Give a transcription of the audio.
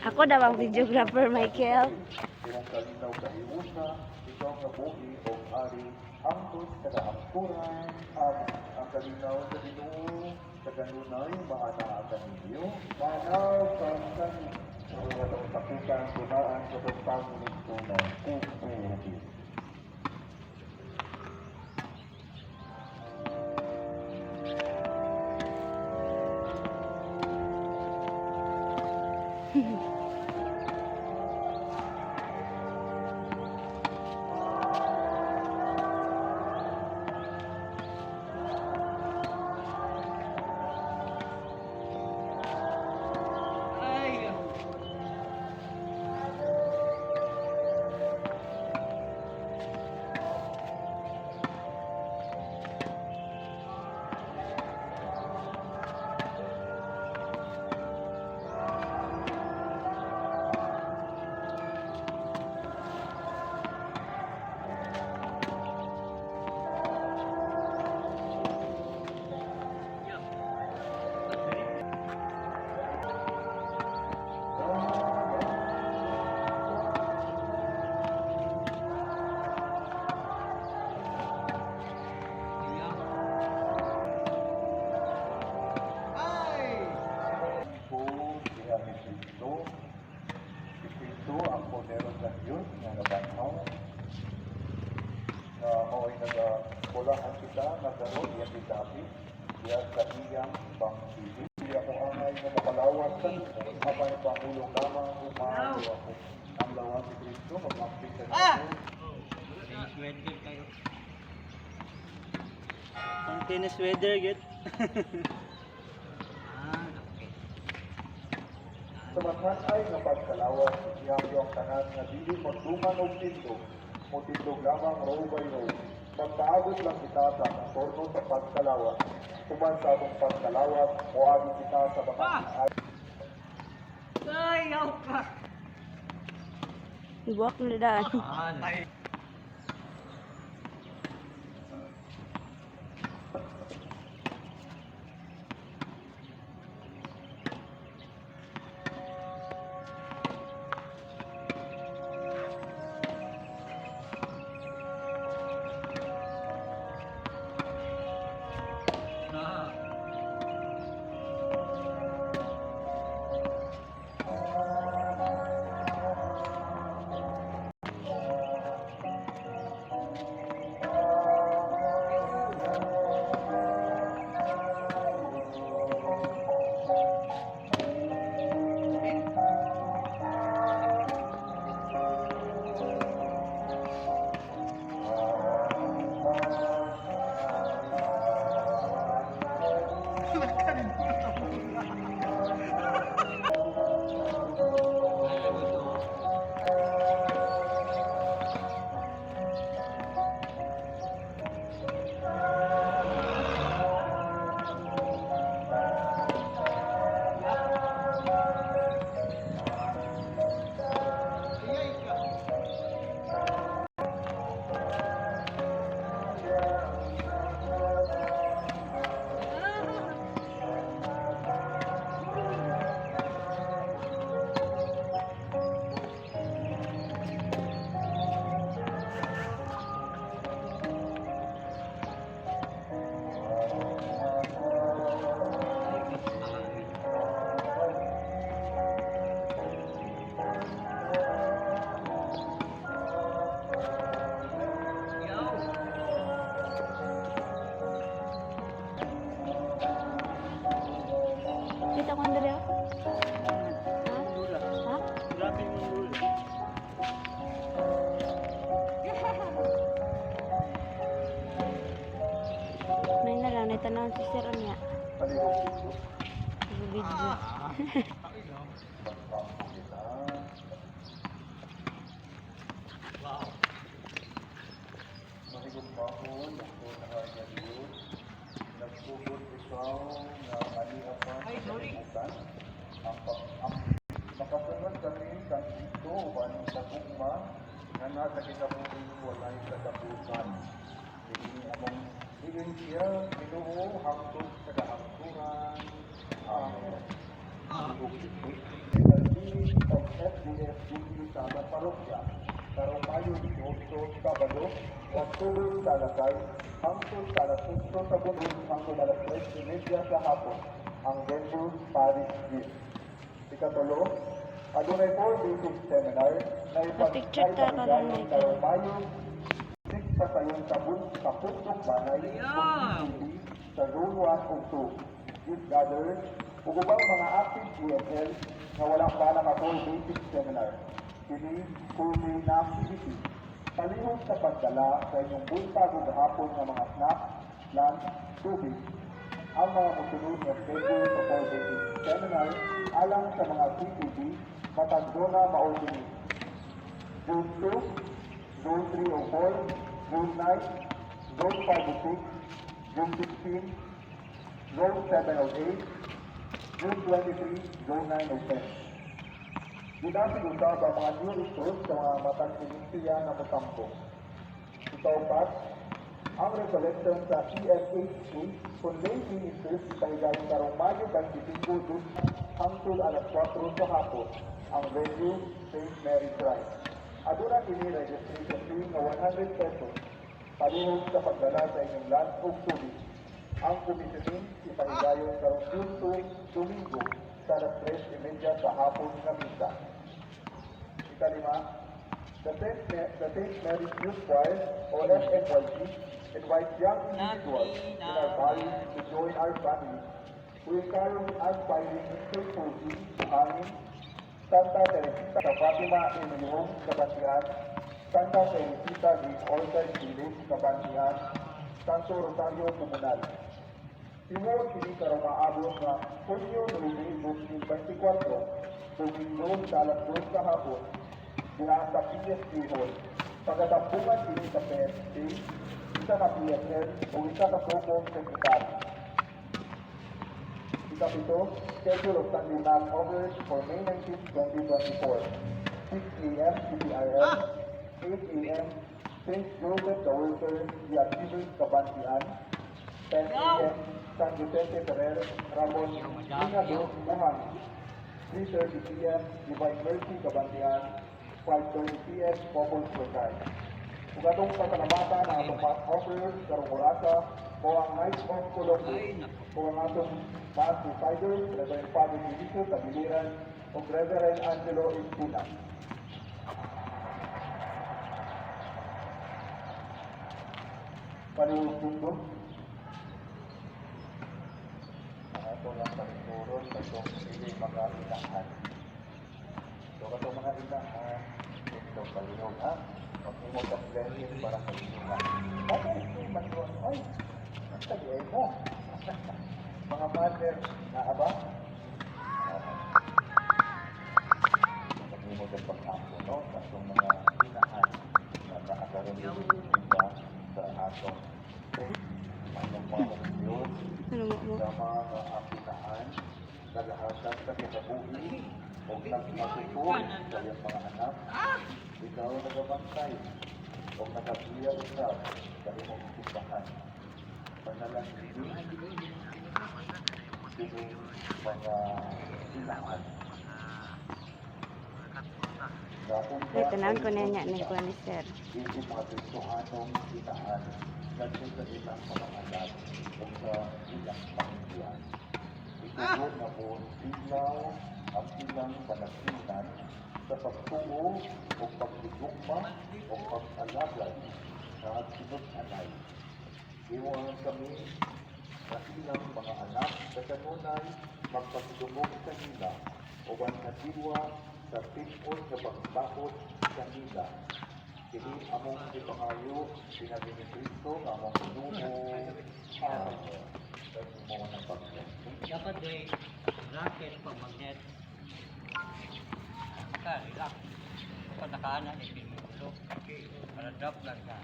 Ako daw ang videographer, Michael. Kung kalinaw kahiusa, ikaw nga buhi o ari, angkot kada angkuran, ang kalinaw sa Ginoo, sa kanunay, maana ka ninyo, manaw sa kani, sa mga takutan ang gunaan sa pagpangulit ko ng kukuhin. Ito ang modelo sa Diyos na nabanhaw na mao'y nagpulahan kita, nagkaroon, iya kitapi, iya sa iyang pang-ibig. Iya ko angay na mapalawas sa kapag pangulong lamang umahaw ako. Ang lawan si Kristo, mag-amping sa Diyos. Ang tennis weather, get. Sa matay nga pagkalawas, iyang tanan nga dili magduman og tindog, mo tindog lamang row by row. Magkaabot lang kita sa torno sa pagkalawas, tuman sa atong pagkalawas, o agit kita sa mga Ayaw ka! Ibuak na daan. Kita ko andali ako. Ha? Grabe yung mundo. May na lang, naitanawin si Sir niya. paligog-ligog. Video. Mahigog pa ako, lungko na kanya Diyos. Nagsugod ikaw na maniapan sa kalimutan. Ang makasunod kami kang ito, walang sagugma, na nasa kitabuhin walay katapusan. Hindi among higin siya, Ginoo, hangtod sa kahangturan. Amen. pag-ibig, pinagdinig ng FDFDC sa mga parokya, karong Mayo 18, Sabado, Oktubre sa Alasay, hangtod sa alas 5 sa buntag, hangtod alas 3:30 sa hapon, ang Venue Paris Gym. Ikatulo, adunay 4 basic seminar na Pa-picture ta ka lang, ipagkailangan Michael. karong Mayo 6 sa sayon sa Puntong Banay, sa Zone 1 ug 2. Youth gather, ug ubang mga active ESL nga walang bala ka full basic seminar. Kini kulmi na activity. Palihog sa pagdala sa inyong buntag ug hapon nga mga snack, lunch, tubig. Ang mga musunod nga schedule sa full basic seminar alang sa mga CTV matag zona maordinate. Zone 2, Zone 3 o 4, Zone 9, Zone 5 o 6, Zone 16, Zone 7 o 8, Zone 23, Zone 9 o 10. Dinapig usab ang mga new recruits sa mga matag sinisya na matampo. Ikaw pat, ang recollection sa EFHC kung late interest ipahigayon karong Mayo 25 dun hangtod alas 4 sa hapon ang venue St. Mary's Shrine. Aduna kini registration fee nga 100 pesos. Palihog sa pagdala sa inyong lunch ug tubig. Ang commissioning ipahigayon karong Tuesdo, Domingo sa alas 3:30 sa hapon nga misa. Ikalima, the St. Mary's Youth Choir or SMYC invites young individuals in our parish to join our family. We encourage aspiring faithfully to hanging Santa Teresita sa Fatima Emilio, Kabatian, Santa Teresita de Orchard Village, Kabatian, Santo Rosario Comunal. Timur kini karong maabot na Hunyo 2024, Domingo sa alas 2 sa hapon, diha sa PSC Hall. Pagkatampungan kini sa PSC, isa ka PSL o isa ka promong sekretary. Ikapito, schedule of Sunday Mass coverage for May 19, 2024. 6 a.m. CPRM, 8 a.m. St. Joseph the Worker, the Achievers Kabantian, 10 a.m. San Vicente Ferrer, Ramon, Ingado, Buhang, 3:30 p.m. Divine Mercy Kabantian, 5:30 p.m. Popol Vuelta. Kung atong pasalamatan ang atong past offers, karong orasa, o ang Night of Colombo, o ang atong Mass Reciters, Reverend Father Felicio Tabiliran, o Reverend Angelo Espina. Palihog tundo. Ang atong lang pagturon, itong hindi mag-inahan. So, katong mga inahan, ito palihog ha. Mag-imo ka blessing para sa inyo na. Bakit ito yung manduan? Ay, ang tagiay mo. Mga mother, naaba? Mag-imo ka pag-apo, no? Sa itong mga inahan na nakakaroon yung iba sa atong anong mga Diyos Ano mo? sa mga apinahan, nalahasan sa kinabuhi, o nagmasusun sa iyong mga anak. Ikaw nagabantay o nakabiya usap sa imong simbahan. Panalangin sini mga ilahan. Ay, tanawan ko na niya ni Kuya ni Sir. Hindi mga Kristohanong ilahan kasi sa ilang mga anak o sa ilang pamilyan. Ito na po silaw ang ilang panasinan sa pagtungo o pagtutugma o pag-alagad sa sinut-anay. Iwan kami sa ilang mga anak sa kanunay magpagdumog sa nila o natiwa sa tipon sa pagbakot sa nila. Kini among ipangayo, sinabi ni Kristo, among inumo, mo ng pagkakas. Dapat ay racket pag magnet. Relax. Kapag nakaanan, ipinulo. Para drop lang ka.